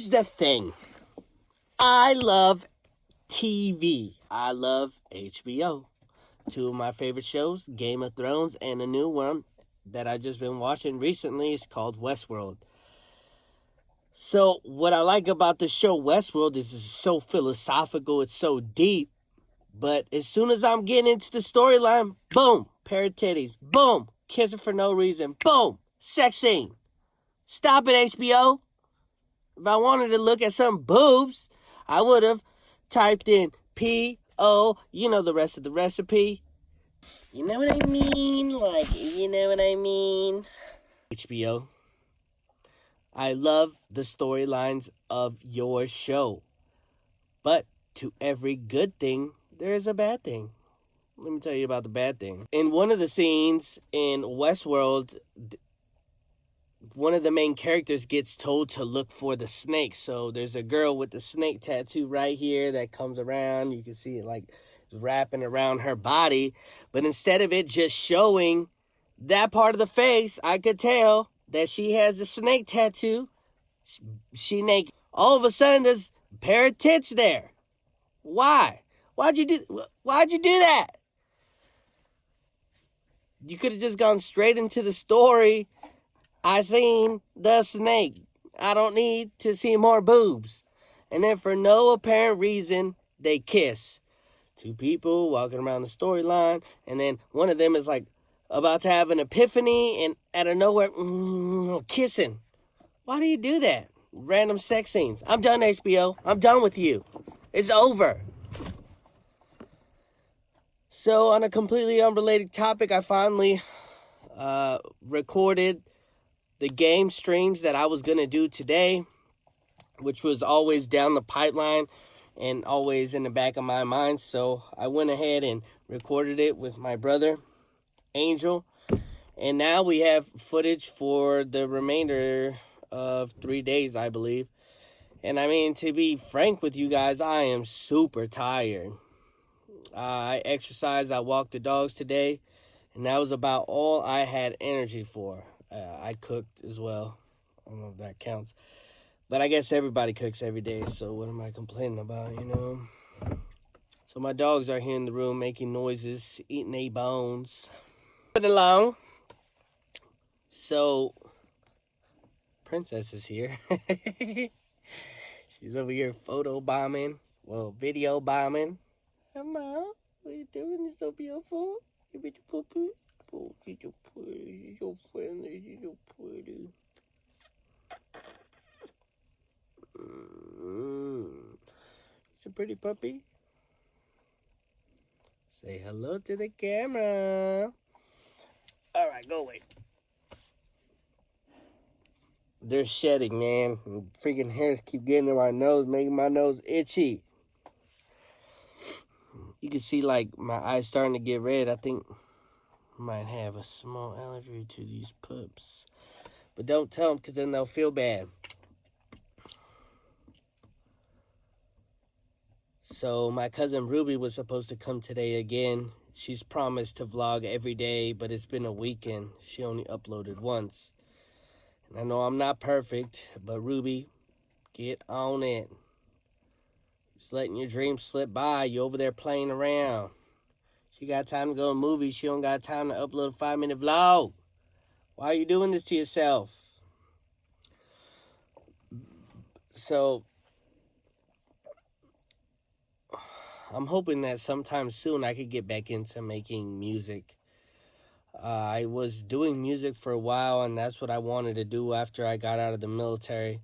Here's the thing. I love TV. I love HBO. Two of my favorite shows, Game of Thrones, and a new one that I just been watching recently is called Westworld. So what I like about the show Westworld is it's so philosophical, it's so deep. But as soon as I'm getting into the storyline, boom, pair of titties, boom, kissing for no reason, boom, sex scene. Stop it, HBO. If I wanted to look at some boobs, I would have typed in P-O, you know the rest of the recipe. You know what I mean? You know what I mean? HBO. I love the storylines of your show. But to every good thing, there is a bad thing. Let me tell you about the bad thing. In one of the scenes in Westworld, one of the main characters gets told to look for the snake. So there's a girl with the snake tattoo right here that comes around. You can see it like wrapping around her body. But instead of it just showing that part of the face, I could tell that she has the snake tattoo. She naked. All of a sudden, there's a pair of tits there. Why? Why'd you do that? You could have just gone straight into the story. I seen the snake. I don't need to see more boobs. And then for no apparent reason, they kiss. Two people walking around the storyline, and then one of them is like about to have an epiphany, and out of nowhere, kissing. Why do you do that? Random sex scenes. I'm done, HBO. I'm done with you. It's over. So on a completely unrelated topic, I finally recorded the game streams that I was going to do today, which was always down the pipeline and always in the back of my mind. So I went ahead and recorded it with my brother, Angel. And now we have footage for the remainder of 3 days, I believe. And I mean, to be frank with you guys, I am super tired. I exercised, I walked the dogs today, and that was about all I had energy for. I cooked as well. I don't know if that counts. But I guess everybody cooks every day, so what am I complaining about, you know? So my dogs are here in the room making noises, eating their bones. Put it along. So, Princess is here. She's over here photo bombing. Well, video bombing. Hi, Mom. What are you doing? You're so beautiful. You beautiful poo. Oh, she's so pretty. She's so friendly. She's so pretty. She's a pretty puppy. Say hello to the camera. All right, go away. They're shedding, man. Freaking hairs keep getting in my nose, making my nose itchy. You can see, like, my eyes starting to get red. I think I might have a small allergy to these pups. But don't tell them, because then they'll feel bad. So my cousin Ruby was supposed to come today again. She's promised to vlog every day, but it's been a weekend. She only uploaded once. And I know I'm not perfect, but Ruby, get on it. Just letting your dreams slip by. You over there playing around. She got time to go to movies. She don't got time to upload a 5-minute vlog. Why are you doing this to yourself? So, I'm hoping that sometime soon I could get back into making music. I was doing music for a while, and that's what I wanted to do after I got out of the military.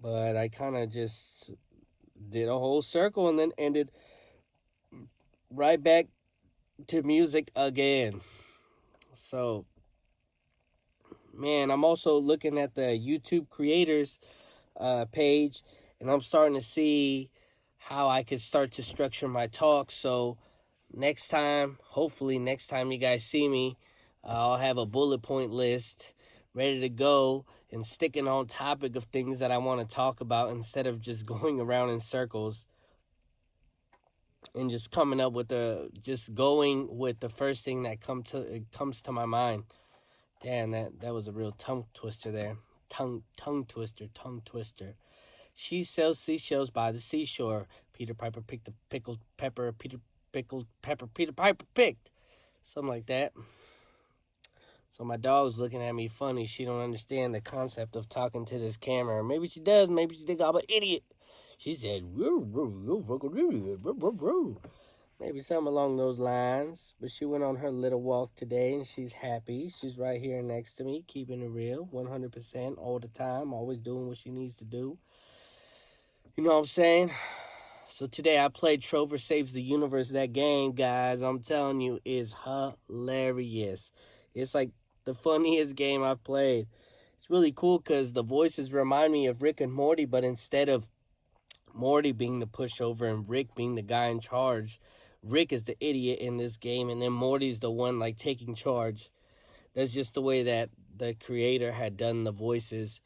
But I kind of just did a whole circle and then ended right back to music again. So, man, I'm also looking at the YouTube creators page, and I'm starting to see how I could start to structure my talk. So next time, hopefully next time you guys see me, I'll have a bullet point list ready to go and sticking on topic of things that I want to talk about instead of just going around in circles and just coming up with going with the first thing that comes to my mind. Damn, that was a real tongue twister there. Tongue twister. She sells seashells by the seashore. Peter Piper picked a pickled pepper. Peter pickled pepper. Peter Piper picked. Something like that. So my dog's looking at me funny. She don't understand the concept of talking to this camera. Maybe she does. Maybe she think I'm an idiot. She said, maybe something along those lines. But she went on her little walk today, and she's happy. She's right here next to me, keeping it real, 100% all the time, always doing what she needs to do. You know what I'm saying? So today I played Trover Saves the Universe. That game, guys, I'm telling you, is hilarious. It's like the funniest game I've played. It's really cool because the voices remind me of Rick and Morty, but instead of Morty being the pushover and Rick being the guy in charge, Rick is the idiot in this game, and then Morty's the one like taking charge. That's just the way that the creator had done the voices.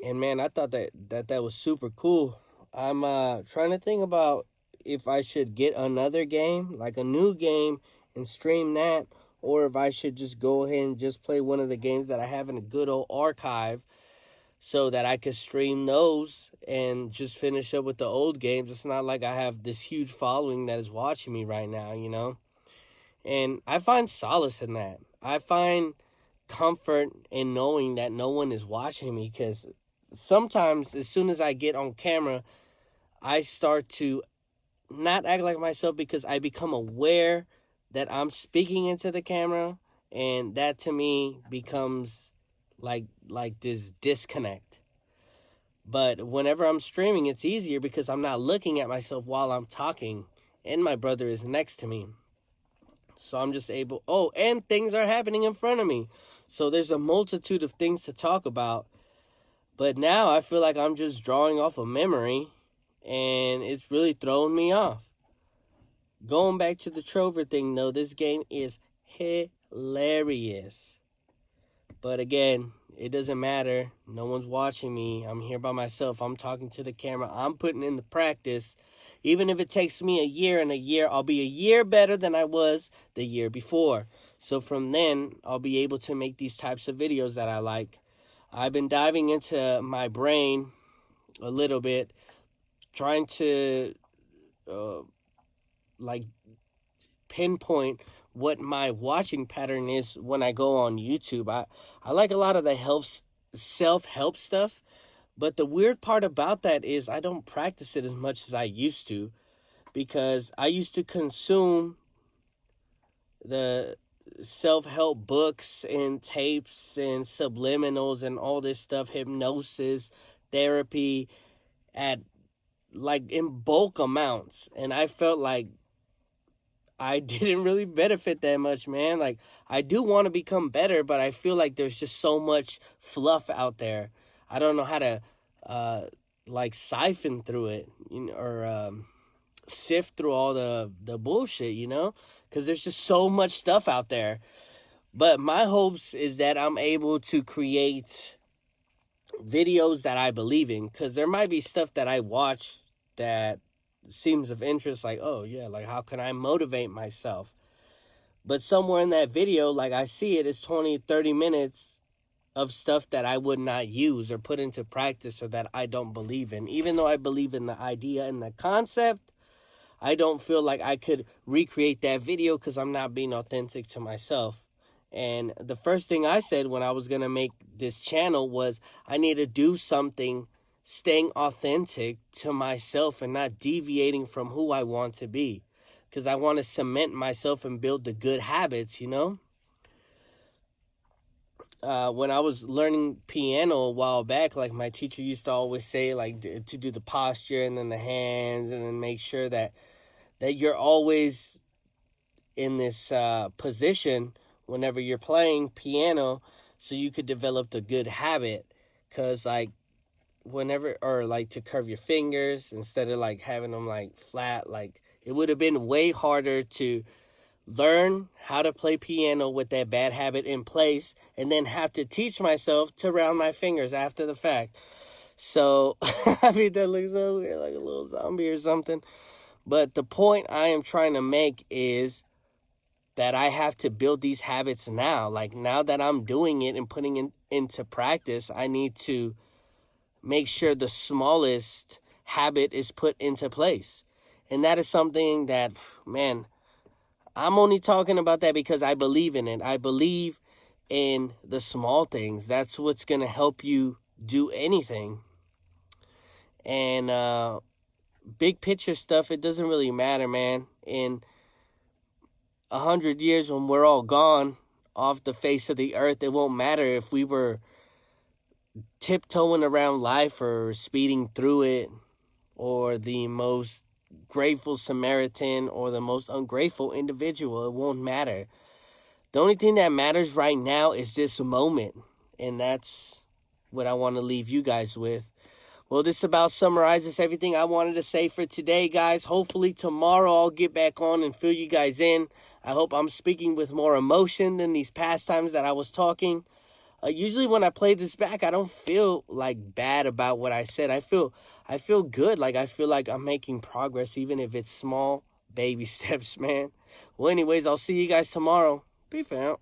And man, I thought that was super cool. I'm trying to think about if I should get another game, like a new game, and stream that, or if I should just go ahead and just play one of the games that I have in a good old archive so that I could stream those and just finish up with the old games. It's not like I have this huge following that is watching me right now, you know? And I find solace in that. I find comfort in knowing that no one is watching me, because sometimes as soon as I get on camera, I start to not act like myself because I become aware that I'm speaking into the camera, and that to me becomes like this disconnect. But whenever I'm streaming, it's easier because I'm not looking at myself while I'm talking, and my brother is next to me. So I'm just able, and things are happening in front of me. So there's a multitude of things to talk about. But now I feel like I'm just drawing off a memory, and it's really throwing me off. Going back to the Trover thing, though, this game is hilarious. But again, it doesn't matter. No one's watching me. I'm here by myself. I'm talking to the camera. I'm putting in the practice. Even if it takes me a year, and a year, I'll be a year better than I was the year before. So from then, I'll be able to make these types of videos that I like. I've been diving into my brain a little bit, trying to pinpoint what my watching pattern is when I go on YouTube. I like a lot of the self-help stuff, but the weird part about that is I don't practice it as much as I used to, because I used to consume the self-help books and tapes and subliminals and all this stuff, hypnosis, therapy, at like in bulk amounts, and I felt like I didn't really benefit that much, man. Like, I do want to become better, but I feel like there's just so much fluff out there. I don't know how to siphon through it, or sift through all the bullshit, because there's just so much stuff out there. But my hopes is that I'm able to create videos that I believe in, because there might be stuff that I watch that seems of interest, like, oh yeah, like how can I motivate myself? But somewhere in that video, like I see it, is 20-30 minutes of stuff that I would not use or put into practice, or that I don't believe in. Even though I believe in the idea and the concept, I don't feel like I could recreate that video because I'm not being authentic to myself. And the first thing I said when I was going to make this channel was I need to do something staying authentic to myself and not deviating from who I want to be, because I want to cement myself and build the good habits, When I was learning piano a while back, like my teacher used to always say, like, to do the posture and then the hands, and then make sure that you're always in this position whenever you're playing piano, so you could develop the good habit. Because to curve your fingers instead of like having them like flat, like it would have been way harder to learn how to play piano with that bad habit in place, and then have to teach myself to round my fingers after the fact. So I mean, that looks so weird, like a little zombie or something. But the point I am trying to make is that I have to build these habits now. Like, now that I'm doing it and putting it into practice, I need to make sure the smallest habit is put into place. And that is something that, man, I'm only talking about that because I believe in it. I believe in the small things. That's what's going to help you do anything. And big picture stuff, it doesn't really matter, man. In 100 years, when we're all gone off the face of the earth, it won't matter if we were tiptoeing around life or speeding through it, or the most grateful Samaritan or the most ungrateful individual. It won't matter. The only thing that matters right now is this moment. And that's what I want to leave you guys with. Well, this about summarizes everything I wanted to say for today, guys. Hopefully tomorrow I'll get back on and fill you guys in. I hope I'm speaking with more emotion than these past times that I was talking. Usually when I play this back, I don't feel like bad about what I said. I feel good. Like I feel like I'm making progress, even if it's small baby steps, man. Well, anyways, I'll see you guys tomorrow. Peace out.